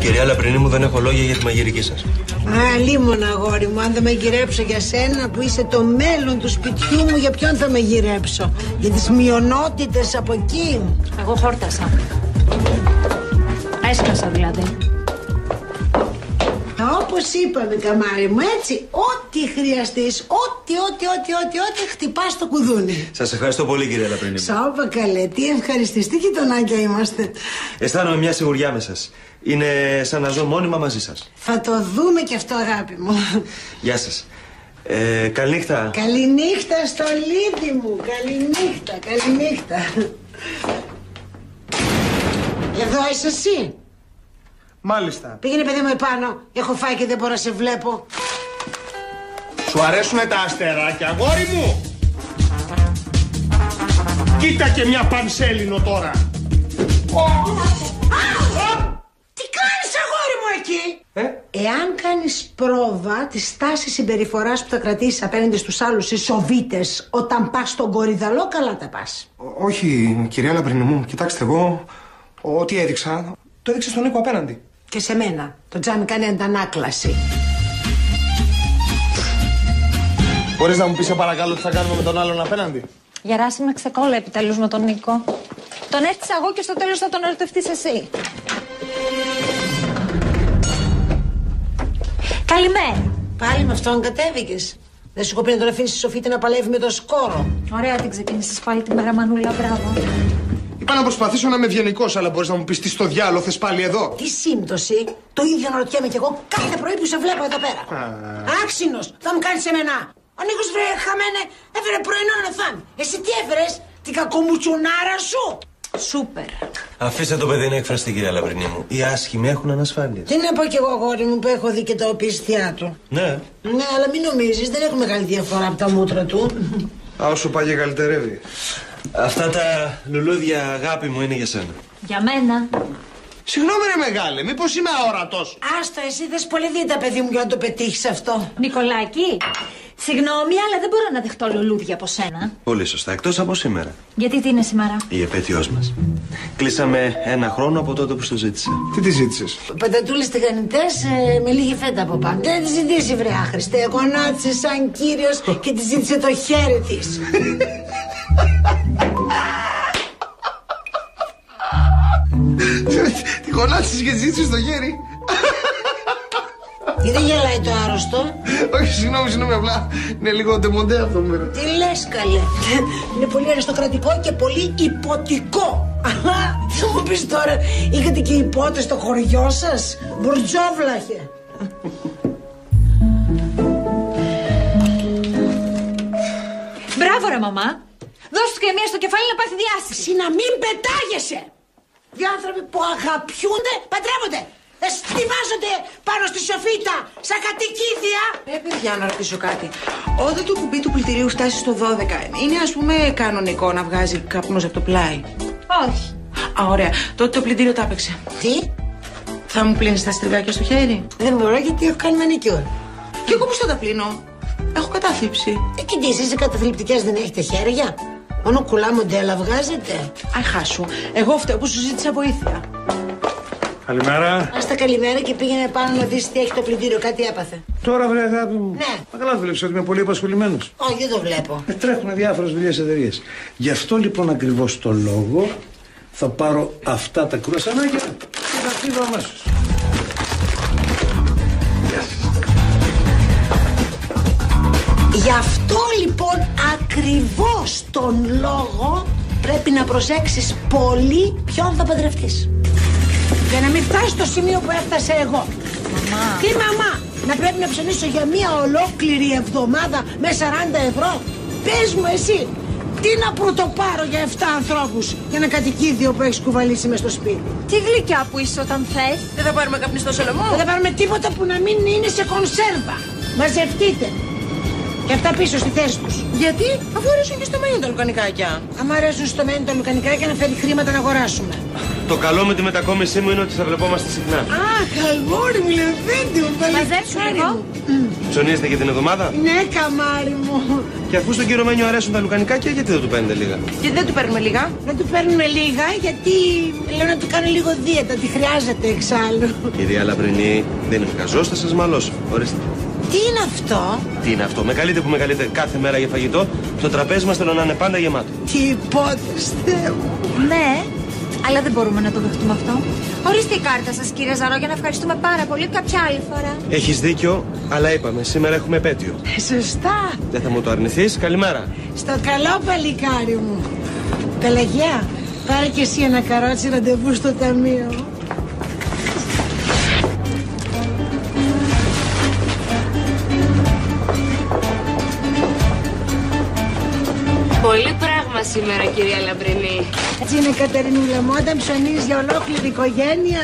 Κυρία Λαπρινή μου, δεν έχω λόγια για τη μαγειρική σας. Λίμωνα, αγόρι μου. Αν δεν μαγειρέψω για σένα που είσαι το μέλλον του σπιτιού μου, για ποιον θα μαγειρέψω? Για τις μειονότητες από εκεί? Εγώ χόρτασα. Έσκασα δηλαδή. Όπως είπαμε, καμάρι μου, έτσι, ό,τι χρειαστείς, ό,τι χτυπάς το κουδούνι. Σας ευχαριστώ πολύ, κυρία Λαπρινή. Σάπα καλέ, τι ευχαριστιστή γειτονάκια είμαστε. Αισθάνομαι μια σιγουριά με σας. Είναι σαν να ζω μόνιμα μαζί σας. Θα το δούμε κι αυτό, αγάπη μου. Γεια σας. Καληνύχτα. Καληνύχτα στο λίδι μου. Καληνύχτα. Εδώ είσαι εσύ? Μάλιστα. Πήγαινε, παιδί μου, επάνω. Έχω φάει και δεν μπορώ να σε βλέπω. Σου αρέσουνε τα αστεράκια, αγόρι μου? Κοίτα και μια πανσέλινο τώρα. Τι κάνεις, αγόρι μου, εκεί? Εάν κάνεις πρόβα τη στάση συμπεριφοράς που θα κρατήσεις απέναντι στους άλλους ισοβίτες όταν πας στον Κορυδαλό, καλά τα πας. Όχι, κυρία Λαπρινή μου, κοιτάξτε, εγώ ό,τι έδειξα, το έδειξα στον Νίκο απέναντι. Και σε μένα. Το τζάμι κάνει αντανάκλαση. Μπορείς να μου πεις, σε παρακαλώ, τι θα κάνουμε με τον άλλον απέναντι? Γεράσιμε, ξεκόλλα επιτέλους με τον Νίκο. Τον έστησα εγώ και στο τέλος θα τον ερωτευτείς εσύ. Καλημέρα. Πάλι με αυτόν κατέβηκες? Δεν σου έχω πει να τον αφήνεις τη Σοφίτη να παλεύει με το σκόρο? Ωραία, την ξεκίνησες πάλι τη μέρα, Μανούλα, μπράβο. Είπα να προσπαθήσω να είμαι ευγενικός, αλλά μπορείς να μου πεις τι στο διάλογο θες πάλι εδώ? Τι σύμπτωση? Το ίδιο να ρωτιέμαι κι εγώ κάθε πρωί που σε βλέπω εδώ πέρα. Άξινος, θα μου κάνεις εμένα. Ο Νίκος, βρε χαμένε, έφερε πρωινό να φάμε. Εσύ τι έφερες? Την κακομουτσουνάρα σου? Σούπερ. Αφήστε το παιδί να εκφραστεί, κυρία Λαπρινή μου. Οι άσχημοι έχουν ανασφάλειες. Τι να πω κι εγώ, αγόρι μου, που έχω δει και τα οπίστια του. Ναι. Ναι, αλλά μην νομίζεις, δεν έχουμε μεγάλη διαφορά από τα μούτρα του. Όσο πάει και καλυτερεύει. Αυτά τα λουλούδια, αγάπη μου, είναι για σένα. Για μένα. Συγγνώμη, ρε μεγάλε, μήπως είμαι αόρατος? Άστο, εσύ δες πολύ δίτα, παιδί μου, για να το πετύχεις αυτό. Νικολάκη, συγγνώμη, αλλά δεν μπορώ να δεχτώ λουλούδια από σένα. Πολύ σωστά, εκτός από σήμερα. Γιατί τι είναι σήμερα? Η επέτειος μας. Κλείσαμε 1 χρόνο από τότε που στο ζήτησα. Τι τη ζήτησες? Πατατούλες τηγανιτές με λίγη φέτα από πάνω. Δεν τη ζητήσει, βρε άχρηστε. Γονάτισε σαν κύριος και τη ζήτησε το χέρι της. Τη γονάτισες και τη ζήτησες το χέρι? Γιατί γελάει το άρρωστο? Όχι, συγγνώμη, απλά είναι λίγο ντεμοντέ αυτό που Τι λες, καλέ? Είναι πολύ αριστοκρατικό και πολύ υποτικό. Θα μου πεις τώρα, είχατε και υπότες στο χωριό σας? Μπουρτζόβλαχε. Μπράβο, ρε μαμά. Δώσ' του και μία στο κεφάλι να πάθει διάσηση. Να μην πετάγεσαι. Δύο άνθρωποι που αγαπιούνται παντρεύονται. Δεν στιβάζονται πάνω στη σοφίτα σαν κατοικίδια. Παιδιά, να ρωτήσω κάτι. Όταν το κουμπί του πλυντηρίου φτάσει στο 12, είναι ας πούμε κανονικό να βγάζει καπνός από το πλάι? Όχι. Α, ωραία. Τότε το πλυντήριο τα έπαιξε. Τι? Θα μου πλύνεις τα στριγάκια στο χέρι? Δεν μπορώ γιατί έχω κάνει μανικιούρ. Και εγώ πώς θα τα πλύνω? Έχω κατάθλιψη. Και τι εσείς οι καταθλιπτικές δεν έχετε χέρια? Μόνο κουλά μοντέλα βγάζετε. Αχ, χάσου. Εγώ φταίω που σου ζήτησα βοήθεια. Καλημέρα. Άστα καλημέρα και πήγαινε πάνω να δεις τι έχει το πλυντήριο. Κάτι έπαθε. Τώρα, βρε αγάπη μου. Ναι. Μα καλά, βλέπεις ότι είμαι πολύ απασχολημένος. Όχι, δεν το βλέπω. Τρέχουν διάφορες δουλειές εταιρείες. Γι' αυτό λοιπόν ακριβώς το λόγο θα πάρω αυτά τα κρουασανάκια και θα φύγω αμέσως. Γι' αυτό λοιπόν ακριβώς τον λόγο πρέπει να προσέξεις πολύ ποιον θα παντρευτείς. Για να μην φτάσει στο σημείο που έφτασα εγώ. Μαμά. Τι μαμά? Να πρέπει να ψωνίσω για μία ολόκληρη εβδομάδα με 40 ευρώ? Πες μου εσύ, τι να πρωτοπάρω για 7 ανθρώπους για ένα κατοικίδιο που έχεις κουβαλήσει μες στο σπίτι? Τι γλυκιά που είσαι όταν θες. Δεν θα πάρουμε καπνιστό Σολομό? Δεν θα πάρουμε τίποτα που να μην είναι σε κονσέρβα. Μαζευτείτε. Και αυτά πίσω στη θέση τους. Γιατί? Αφού αρέσουν και στο μένιο τα λουκανικάκια. Αν αρέσουν στο μένιο τα λουκανικάκια, να φέρει χρήματα να αγοράσουμε. Το καλό με τη μετακόμισή μου είναι ότι θα βλεπόμαστε συχνά. Α, καλμόρι μου, λεβέντι μου, Μαζέψου λίγο. Ψωνίζετε και την εβδομάδα? Ναι, καμάρι μου. Και αφού στον κύριο Μένιο αρέσουν τα λουκανικάκια, γιατί δεν του παίρνετε λίγα? Γιατί δεν του παίρνουμε λίγα? Δεν του παίρνουμε λίγα γιατί λέω να του κάνω λίγο δίαιτα, τη χρειάζεται εξάλλου. Κυρία Λαμπρινή, δεν είμαι καζός, θα σας μαλώσω. Ορίστε. Τι είναι αυτό? Τι είναι αυτό, με καλείτε που με καλείτε κάθε μέρα για φαγητό. Το τραπέζι μας θέλω να είναι πάντα γεμάτο. Τι υπότες, Θεέ μου. Ναι, αλλά δεν μπορούμε να το δεχτούμε αυτό. Ορίστε η κάρτα σας, κύριε Ζαρό, για να ευχαριστούμε πάρα πολύ κάποια άλλη φορά. Έχεις δίκιο, αλλά είπαμε, σήμερα έχουμε επέτειο. Σωστά. Δεν θα μου το αρνηθείς, καλημέρα. Στο καλό, παλικάρι μου. Πελαγιά, πάρε και εσύ ένα καρότσι ραντεβού στο ταμείο. Πολύ πράγμα σήμερα, κυρία Λαμπρινή. Έτσι είναι, Κατερινούλα μου, όταν ψωνίζεις για ολόκληρη οικογένεια.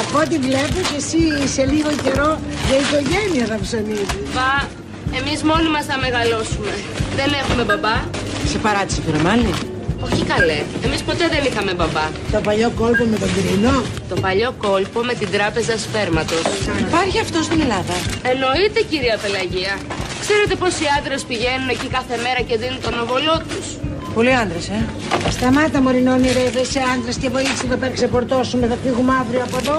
Από ό,τι βλέπω και εσύ σε λίγο καιρό για οικογένεια θα ψωνίζεις. Μπα, εμείς μόνοι μας θα μεγαλώσουμε. Δεν έχουμε μπαμπά. Σε παράτησε πήρε μάλλον. Όχι καλέ, εμείς ποτέ δεν είχαμε μπαμπά. Το παλιό κόλπο με τον Κρινό. Το παλιό κόλπο με την τράπεζα σπέρματος. Υπάρχει αυτό στην Ελλάδα? Εννοείται, κυρία Πελαγία. Ξέρετε πόσοι άντρες πηγαίνουν εκεί κάθε μέρα και δίνουν τον οβολό τους? Πολλοί άντρες, Σταμάτα, Μωρινόνι, ρε, δεν είσαι άντρας και βοήθησε να παίξει ξεπορτώσουμε. Θα φύγουμε αύριο από εδώ.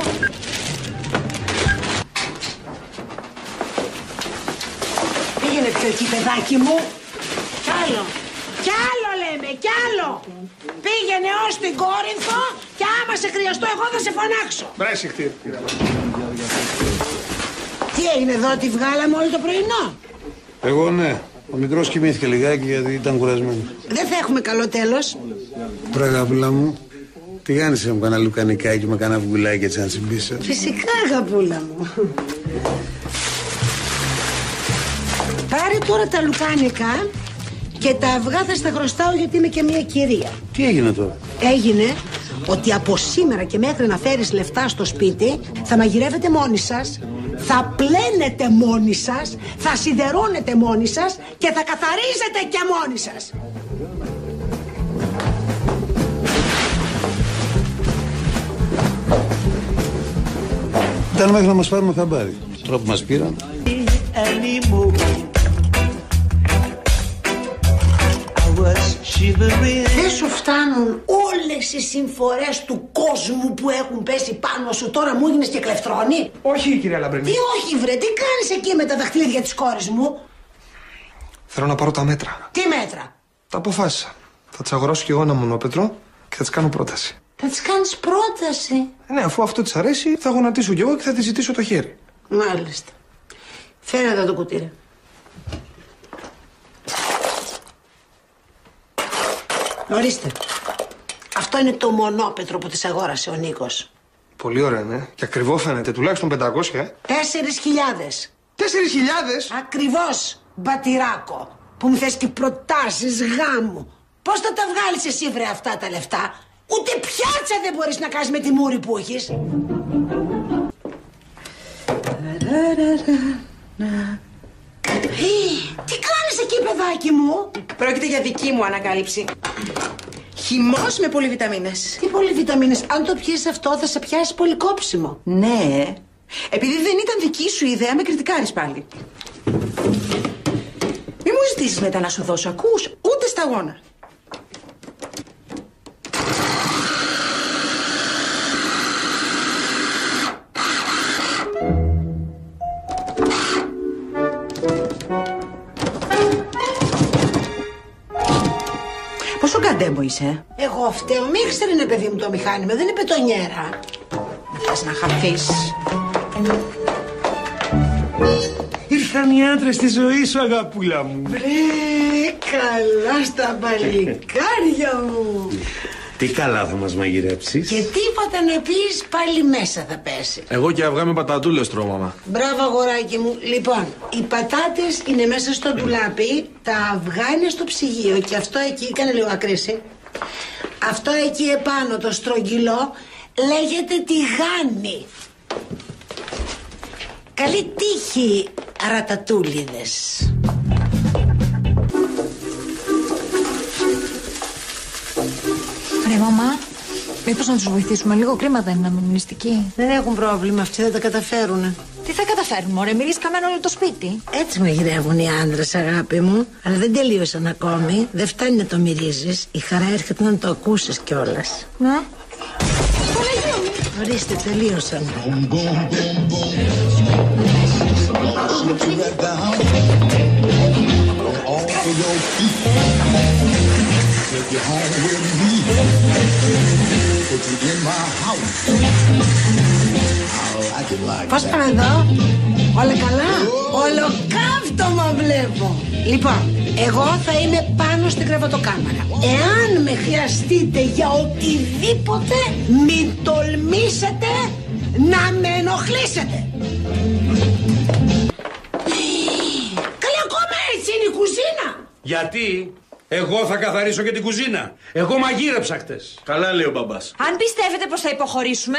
Πήγαινε πιο εκεί, παιδάκι μου. Κι άλλο. Κι άλλο λέμε, κι άλλο. Πήγαινε ως την Κόρινθο και άμα σε χρειαστώ εγώ θα σε φωνάξω. Πρέσιχτη. Τι έγινε εδώ, τη βγάλαμε όλο το πρωινό? Εγώ ναι. Ο μικρός κοιμήθηκε λιγάκι γιατί ήταν κουρασμένος. Δεν θα έχουμε καλό τέλος. Πραγαπούλα μου, τι κάνεις με κανένα λουκανικάκι με κανένα βουλάκι έτσι να τσιμπήσω? Φυσικά, αγαπούλα μου. Πάρε τώρα τα λουκάνικα και τα αυγά θα στα χρωστάω γιατί είμαι και μια κυρία. Τι έγινε τώρα? Έγινε ότι από σήμερα και μέχρι να φέρεις λεφτά στο σπίτι θα μαγειρεύετε μόνοι σας, θα πλένετε μόνοι σας, θα σιδερώνετε μόνοι σας και θα καθαρίζετε και μόνοι σας. Ήταν μέχρι να μας πάρουμε χαμπάρι. Τώρα που μας πήραν. Δεν σου φτάνουν όλες οι συμφορές του κόσμου που έχουν πέσει πάνω σου? Τώρα μου έγινες και κλεφτρώνει. Όχι, κυρία Λαμπρινή. Τι όχι, βρε, τι κάνεις εκεί με τα δαχτυλίδια της κόρης μου? Θέλω να πάρω τα μέτρα. Τι μέτρα? Τα αποφάσισα. Θα τις αγοράσω κι εγώ ένα μονόπετρο και θα τις κάνω πρόταση. Θα της κάνεις πρόταση? Ναι, αφού αυτό της αρέσει, θα γονατίσω κι εγώ και θα της ζητήσω το χέρι. Μάλιστα. Φέρε εδώ το κουτί, ρε. Ορίστε. Αυτό είναι το μονόπετρο που της αγόρασε ο Νίκος. Πολύ ωραία, ναι. Και ακριβό φαίνεται, τουλάχιστον 500, 4.000. 4.000! Ακριβώς, μπατηράκο. Που μου θες και προτάσεις γάμου. Πώς θα τα βγάλεις εσύ, βρε, αυτά τα λεφτά? Ούτε πιάτσα δεν μπορείς να κάνεις με τη μούρη που έχεις. Τι κάνεις εκεί, παιδάκι μου? Πρόκειται για δική μου ανακάλυψη. Χυμός με πολυβιταμίνες. Τι πολυβιταμίνες? Αν το πιείς αυτό θα σε πιάσει πολύ κόψιμο. Ναι. Επειδή δεν ήταν δική σου ιδέα, με κριτικάρεις πάλι. Μη μου ζητήσεις μετά να σου δώσω, ακούς, ούτε σταγόνα. Πόσο καντέμπο είσαι? Εγώ φταίω, μίξερ είναι, παιδί μου, το μηχάνημα, δεν είναι πετονιέρα. Θες να χαθείς? Ήρθαν οι άντρες στη ζωή σου, αγαπούλα μου. Βρε, καλά στα παλικάρια μου. Τι καλά θα μας μαγειρέψεις? Και τίποτα να πεις, πάλι μέσα θα πέσει. Εγώ και αυγά με πατατούλες τρώω, μαμά. Μπράβο, αγοράκι μου. Λοιπόν, οι πατάτες είναι μέσα στο ντουλάπι, τα αυγά είναι στο ψυγείο και αυτό εκεί, κάνε λίγο ακρίση. Αυτό εκεί επάνω, το στρογγυλό, λέγεται τηγάνι. Καλή τύχη, ρατατούλιδες. Ρε μαμά, Μήπως να τους βοηθήσουμε λίγο? Κρίμα δεν είναι να μείνουν νηστικοί. Δεν έχουν πρόβλημα, αυτοί δεν τα καταφέρουνε. Τι θα καταφέρουν, μωρέ, μυρίζει καμένο όλο το σπίτι. Έτσι μαγειρεύουν οι άντρες, αγάπη μου. Αλλά δεν τελείωσαν ακόμη. Δεν φτάνει να το μυρίζεις. Η χαρά έρχεται να το ακούσεις κιόλας. Ναι. Ορίστε, τελείωσαν. Πώς πάνε εδώ? Όλα καλά? Ολοκαύτωμα βλέπω. Λοιπόν, εγώ θα είμαι πάνω στην κρεβατοκάμαρα. Εάν με χρειαστείτε για οτιδήποτε, μην τολμήσετε να με ενοχλήσετε. Καλή, ακόμα έτσι είναι η κουζίνα. Γιατί? Εγώ θα καθαρίσω και την κουζίνα. Εγώ μαγείρεψα χτες. Καλά λέει ο μπαμπάς. Αν πιστεύετε πως θα υποχωρήσουμε,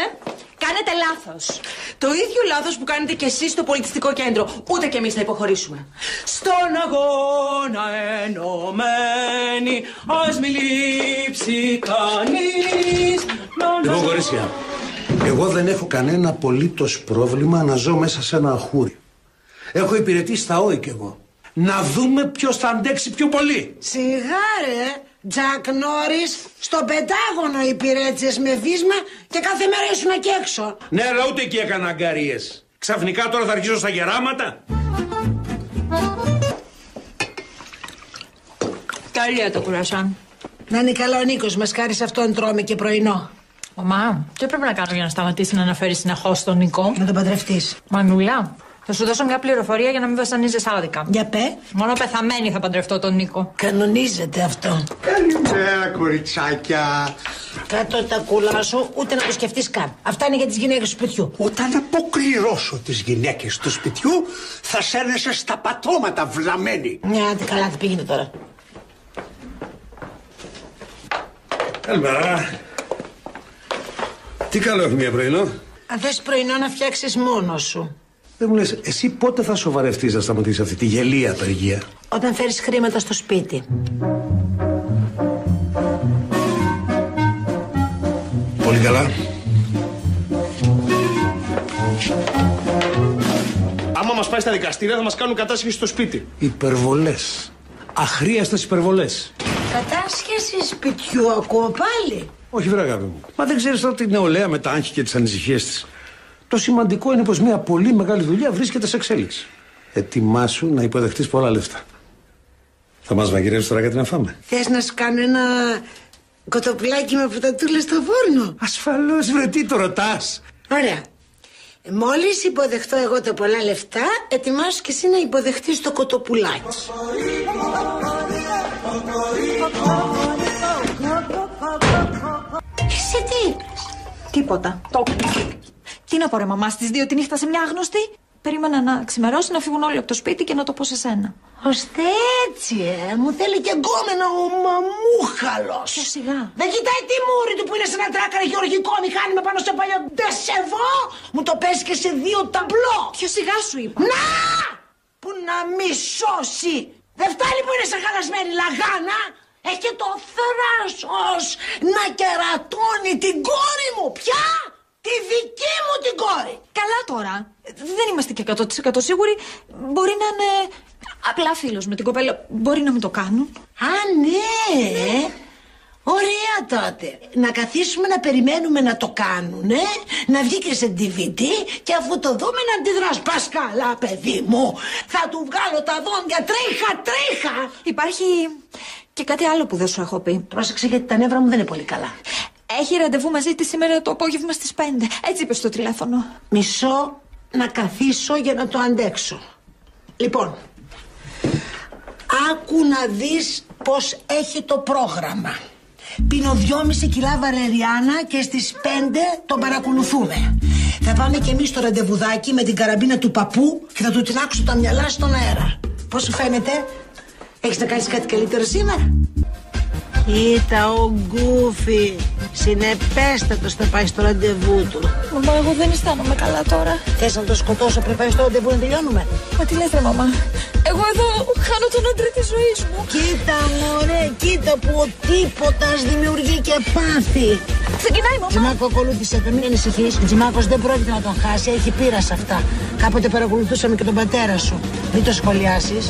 κάνετε λάθος. Το ίδιο λάθος που κάνετε κι εσείς στο πολιτιστικό κέντρο. Ούτε κι εμείς θα υποχωρήσουμε. Στον αγώνα ενωμένοι, ας μη λείψει κανείς. Λοιπόν, κορίτσια, εγώ δεν έχω κανένα απολύτως πρόβλημα να ζω μέσα σε ένα αχούρι. Έχω υπηρετήσει στα ΟΗ κι εγώ. Να δούμε ποιος θα αντέξει πιο πολύ. Σιγά ρε, Τζακ Νόρις, στο Πεντάγωνο υπηρέτησες με βίσμα και κάθε μέρα ήσουν εκεί έξω. Ναι, αλλά ούτε εκεί έκανα αγκαρίες. Ξαφνικά τώρα θα αρχίσω στα γεράματα. Καλή το κουρασάν. Να είναι καλά ο Νίκος, μας χάρη σε αυτόν τρώμε και πρωινό. Μαμά, τι πρέπει να κάνω για να σταματήσει να αναφέρει συνεχώς τον Νικό? Να τον παντρευτείς. Μανούλα, θα σου δώσω μια πληροφορία για να μην βασανίζεσαι άδικα. Για πέ. Μόνο πεθαμένη θα παντρευτώ τον Νίκο. Κανονίζεται αυτό. Καλημέρα, κοριτσάκια. Κάτω τα κουλά σου, ούτε να το σκεφτείς καν. Αυτά είναι για τις γυναίκες του σπιτιού. Όταν αποκληρώσω τις γυναίκες του σπιτιού, θα σέρνεσαι στα πατώματα βλαμμένη. Μια άντε καλά, τι πήγαινε τώρα. Καλημέρα. Τι καλό έχουμε για πρωινό? Αν θες πρωινό να φτιάξεις μόνος σου. Δεν μου λες, εσύ πότε θα σοβαρευτείς να σταματήσεις αυτή τη γελία απεργία? Όταν φέρεις χρήματα στο σπίτι. Πολύ καλά. Άμα μας πάει στα δικαστήρια θα μας κάνουν κατάσχεση στο σπίτι. Υπερβολές. Αχρίαστες υπερβολές. Κατάσχεση σπιτιού ακούω πάλι. Όχι βρε αγάπη μου. Μα δεν ξέρεις τώρα την νεολαία με τα άγχη και τις ανησυχίες της. Το σημαντικό είναι πως μια πολύ μεγάλη δουλειά βρίσκεται σε εξέλιξη. Ετοιμάσου να υποδεχτείς πολλά λεφτά. Θα μας μαγειρεύεις τώρα κάτι να φάμε? Θες να σου κάνω ένα κοτοπουλάκι με πατατούλες στο φούρνο? Ασφαλώς βρε, τι το ρωτάς? Ωραία. Μόλις υποδεχτώ εγώ τα πολλά λεφτά, ετοιμάσου και εσύ να υποδεχτείς το κοτοπουλάκι. Εσύ τι είπες? Τίποτα. Τι να πω ρε μαμά, στις 2 τη νύχτα σε μια άγνωστη? Περίμενα να ξημερώσει, να φύγουν όλοι από το σπίτι και να το πω σε σένα. Ώστε έτσι, μου θέλει και γκόμενο ο μαμούχαλος. Πιο σιγά. Δεν κοιτάει τη μούρη του που είναι σε ένα τράκαρα γεωργικό μηχάνημα πάνω σε παλιό ντεσεβό. Μου το πέσει και σε 2 ταμπλό. Πιο σιγά σου είπα. Να! Που να μη σώσει. Δεν φτάνει που είναι σε χαλασμένη λαγάνα. Έχει το θράσος να κερατώνει την κόρη μου πια. Τη δική μου την κόρη. Καλά τώρα. Δεν είμαστε και 100% σίγουροι. Μπορεί να είναι απλά φίλος με την κοπέλα. Μπορεί να μην το κάνουν. Α, ναι. Ωραία τότε. Να καθίσουμε να περιμένουμε να το κάνουνε, να βγει και σε DVD και αφού το δούμε να αντιδράς. Πας καλά, παιδί μου. Θα του βγάλω τα δόντια τρίχα. Υπάρχει και κάτι άλλο που δεν σου έχω πει. Πρόσεξε γιατί τα νεύρα μου δεν είναι πολύ καλά. Έχει ραντεβού μαζί της σήμερα το απόγευμα στις 5. Έτσι είπε στο τηλέφωνο. Μισό να καθίσω για να το αντέξω. Λοιπόν, άκου να δεις πως έχει το πρόγραμμα. Πίνω 2,5 κιλά βαλεριάνα και στις 5 τον παρακολουθούμε. Θα πάμε κι εμείς στο ραντεβουδάκι με την καραμπίνα του παππού και θα του τεινάξω τα μυαλά στον αέρα. Πώς σου φαίνεται? Έχεις να κάνεις κάτι καλύτερο σήμερα? Κοίτα ο Γκούφι, συνεπέστατος θα πάει στο ραντεβού του. Μαμά, εγώ δεν αισθάνομαι καλά τώρα. Θες να το σκοτώσω πριν πάει στο ραντεβού να τελειώνουμε? Μα τι λες ρε μαμά? Εγώ εδώ χάνω τον άντρα της ζωής μου. Κοίτα μωρέ, κοίτα που ο τίποτας δημιουργεί και πάθη. Ξεκινάει, μαμά. Τζιμάκο, ακολούθησε το, μην ανησυχείς. Ο Τζιμάκος δεν πρόκειται να τον χάσει, έχει πείρα σε αυτά. Κάποτε παρακολουθούσαμε και τον πατέρα σου. Μην το σχολιάσεις.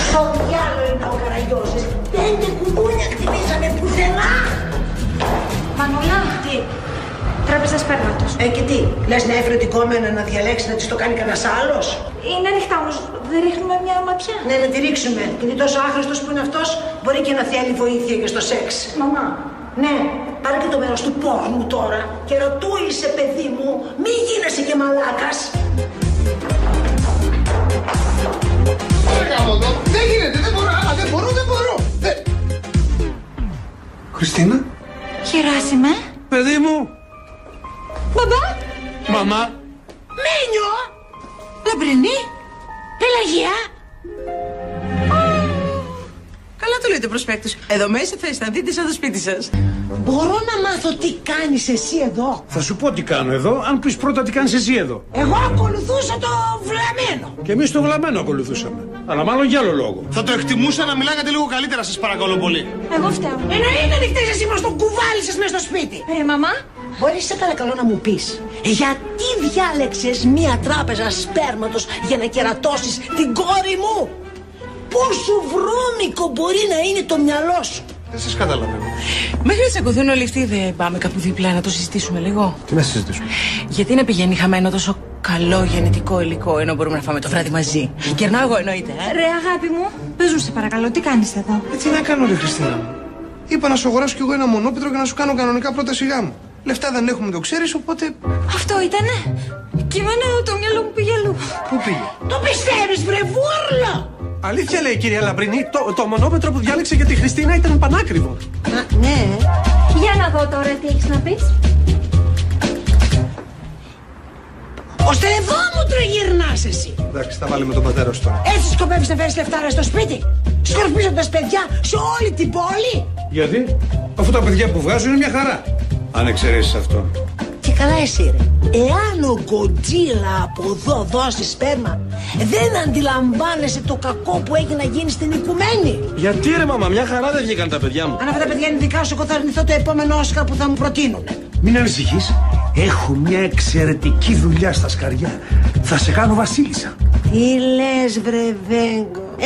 Στο διάλο είναι ο Καραγιώζης. 5 κουμπούνια κτυπήσαμε πουθενά. Μανουλά. Τι? Τράπεζα σπέρματος. Και τι, λες να έφερε την κόμενα να διαλέξει να της το κάνει κανένας άλλος? Είναι ανοιχτά όμως, δεν ρίχνουμε μια ματιά. Ναι, να τη ρίξουμε. Γιατί τόσο άχρηστος που είναι αυτός, μπορεί και να θέλει βοήθεια και στο σεξ. Μαμά. Ναι, πάρε και το μέρος του πόρνου τώρα. Και ρωτού είσαι, παιδί μου, μη γίνεσαι και μαλάκας. Δεν γίνεται, δεν μπορώ, δεν μπορώ. Χριστίνα. Γεράσιμε. Παιδί μου. Μπαμπά. Μαμά. Μένιο. Λαμπρινή. Πελαγία. Καλά το λέτε προσπέκτους. Εδώ μέσα θα αισθανθείτε σαν το σπίτι σας. Μπορώ να μάθω τι κάνεις εσύ εδώ? Θα σου πω τι κάνω εδώ, αν πεις πρώτα τι κάνεις εσύ εδώ. Εγώ ακολουθούσα το βλαμμένο. Και εμείς το βλαμμένο ακολουθούσαμε. Αλλά μάλλον για άλλο λόγο. Θα το εκτιμούσα να μιλάγατε λίγο καλύτερα, σας παρακαλώ πολύ. Εγώ φταίω. Εννοείται ανοιχτές εσύ μας τον κουβάλι σας μες στο σπίτι. Μαμά. Μπορείς σε παρακαλώ να μου πεις γιατί διάλεξες μία τράπεζα σπέρματος για να κερατώσεις την κόρη μου? Πόσο βρώμικο μπορεί να είναι το μυαλό σου? Δεν σας καταλαβαίνω. Μέχρι να τσακωθούν όλοι αυτοί, δεν πάμε κάπου δίπλα να το συζητήσουμε λίγο? Τι να συζητήσουμε? Γιατί να πηγαίνει χαμένο τόσο καλό γενετικό υλικό ενώ μπορούμε να φάμε το βράδυ μαζί? Κερνάω εγώ, εννοείται. Ρε αγάπη μου, πες μου σε παρακαλώ, τι κάνεις εδώ? Τι να κάνω, ρε Χριστίνα μου. Είπα να σου αγοράσω κι εγώ ένα μονόπετρο και να σου κάνω κανονικά πρόταση γάμου. Λεφτά δεν έχουμε, το ξέρεις, οπότε. Αυτό ήτανε. Κι εμένα το μυαλό μου πήγε αλλού. Πού πήγε? Το πιστεύεις, βρε βούρλο? Αλήθεια λέει η κυρία Λαμπρινή, το μονόπετρο που διάλεξε για τη Χριστίνα ήταν πανάκριβο. Ναι. Για να δω τώρα τι έχεις να πεις. Ώστε εδώ μου τριγυρνάς εσύ. Εντάξει, θα βάλουμε τον πατέρα σου τώρα. Έτσι σκοπεύεις να φέρεις λεφτά στο σπίτι? Σκορπίζοντας παιδιά σε όλη την πόλη? Γιατί? Αφού τα παιδιά που βγάζουν είναι μια χαρά. Αν εξαιρέσεις αυτό. Και καλά εσύ ρε. Εάν ο Γκοτζίλα από εδώ δώσει σπέρμα, δεν αντιλαμβάνεσαι το κακό που έχει να γίνει στην οικουμένη? Γιατί ρε μαμά, μια χαρά δεν βγήκαν τα παιδιά μου. Αν αυτά τα παιδιά είναι δικά σου, εγώ θα αρνηθώ το επόμενο Όσκαρ που θα μου προτείνουνε. Μην ανησυχείς. Έχω μια εξαιρετική δουλειά στα σκαριά. Θα σε κάνω βασίλισσα. Τι λες βρε Βέγκο? 1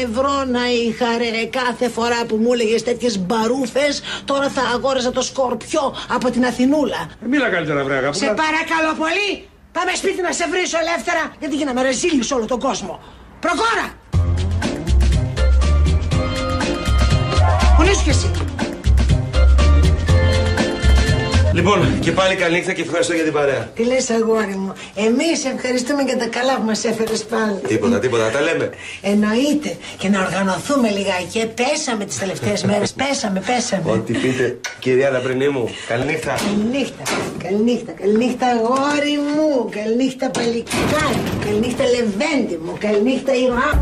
ευρώ να είχα ρε κάθε φορά που μου έλεγες τέτοιες μπαρούφες. Τώρα θα αγόραζα το σκορπιό από την Αθηνούλα. Μίλα καλύτερα βρε αγάπη. Σε παρακαλώ πολύ. Πάμε σπίτι να σε βρίσω ελεύθερα. Γιατί γίναμε ρεζίλοι σε όλο τον κόσμο. Προχώρα. Πού είσαι κι εσύ? Λοιπόν, και πάλι καλή νύχτα και ευχαριστώ για την παρέα. Τι λες αγόρι μου? Εμείς ευχαριστούμε για τα καλά που μας έφερες πάλι. Τίποτα, τα λέμε. Εννοείται. Και να οργανωθούμε λιγάκι. Πέσαμε τις τελευταίες μέρες. Πέσαμε. Ό,τι πείτε, κυρία Λαμπρινή μου. Καληνύχτα. Καληνύχτα αγόρι μου. Καληνύχτα παλικάρι. Καληνύχτα λεβέντη μου. Καληνύχτα Ιωά.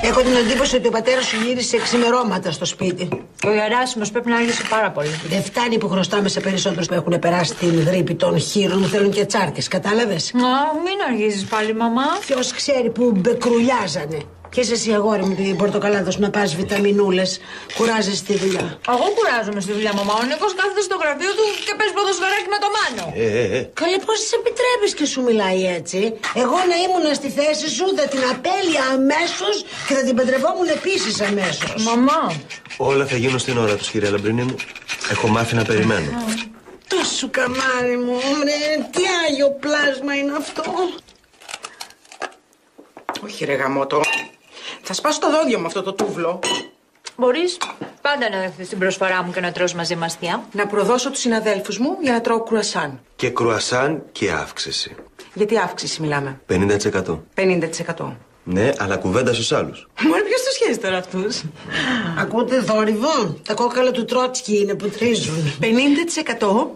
Έχω την εντύπωση ότι ο πατέρας σου γύρισε ξημερώματα στο σπίτι. Ο Γεράσιμος πρέπει να αργήσει πάρα πολύ. Δεν φτάνει που χρωστάμε σε περισσότερους που έχουν περάσει την γρίπη των χείρων. Μου θέλουν και τσάρκες, κατάλαβες? Μην αργήσεις πάλι, μαμά. Ποιος ξέρει που μπεκρουλιάζανε. Και εσύ αγόρι μου την πορτοκαλάδα σου να πας βιταμινούλες. Κουράζεσαι στη δουλειά. Εγώ κουράζομαι στη δουλειά, μαμά. Ο Νίκος κάθεται στο γραφείο του και παίζει ποδοσφαιράκι με το Μάνο. Καλέ, πώς σε επιτρέπεις και σου μιλάει έτσι? Εγώ να ήμουν στη θέση σου θα την απέλεια αμέσως και θα την παντρευόμουν επίσης αμέσως. Μαμά. Όλα θα γίνουν στην ώρα τους, κυρία Λαμπρινή μου. Έχω μάθει να περιμένω. Τόσο καμάρι μου, ρε, τι άγιο πλάσμα είναι αυτό. Όχι ρε γαμώτο. Θα σπάσω τα δόντια μου αυτό το τούβλο. Μπορείς πάντα να δεχθείς την προσφορά μου και να τρως μαζί μαστιά. Να προδώσω τους συναδέλφους μου για να τρώω κρουασάν. Και κρουασάν και αύξηση. Γιατί αύξηση μιλάμε? 50%. 50%. Ναι, αλλά κουβέντα στους άλλους. Μωρέ, ποιος τους σχέζει τώρα αυτούς? Ακούτε θόρυβο? Τα κόκαλα του Τρότσκι είναι που τρίζουν. 50%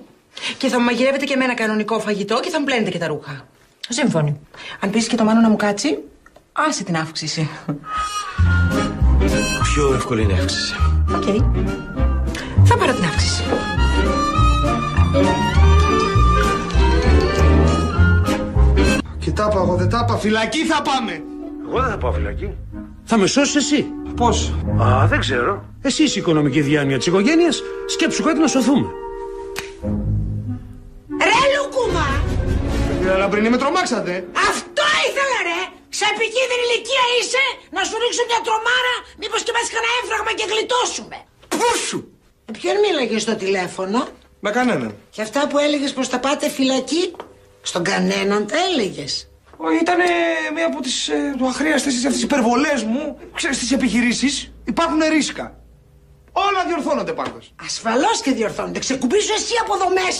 και θα μου μαγειρεύετε και εμένα κανονικό φαγητό και θα μου πλένετε και τα ρούχα. Σύμφωνοι. Αν πεις και το Μάνο να μου κάτσει, άσε την αύξηση. Πιο εύκολη είναι η αύξηση. Οκ. Θα πάρω την αύξηση. Κοιτά, εγώ δεν τα είπα. Φυλακή θα πάμε. Εγώ δεν θα πάω φυλακή. Θα με σώσεις εσύ. Πώς? Α, δεν ξέρω. Εσύ είσαι η οικονομική διάνοια της οικογένειας. Σκέψου κάτι να σωθούμε. Ρε Λουκούμα! Κύριε Λαμπρινή, με τρομάξατε. Αυτό ήθελα ρε! Σε επικίνδυνη ηλικία είσαι να σου ρίξω μια τρομάρα, μήπως και πας κανένα έμφραγμα και γλιτώσουμε. Πού σου? Με ποιον μίλαγες στο τηλέφωνο? Με κανέναν. Και αυτά που έλεγες πως θα πάτε φυλακή, στον κανέναν τα έλεγες? Ήταν μία από τις αχρίαστες αυτές τις υπερβολές μου. Ξέρεις, στις επιχειρήσεις υπάρχουν ρίσκα. Όλα διορθώνονται πάντως. Ασφαλώς και διορθώνονται. Ξεκουμπήσου εσύ από εδώ μέσα.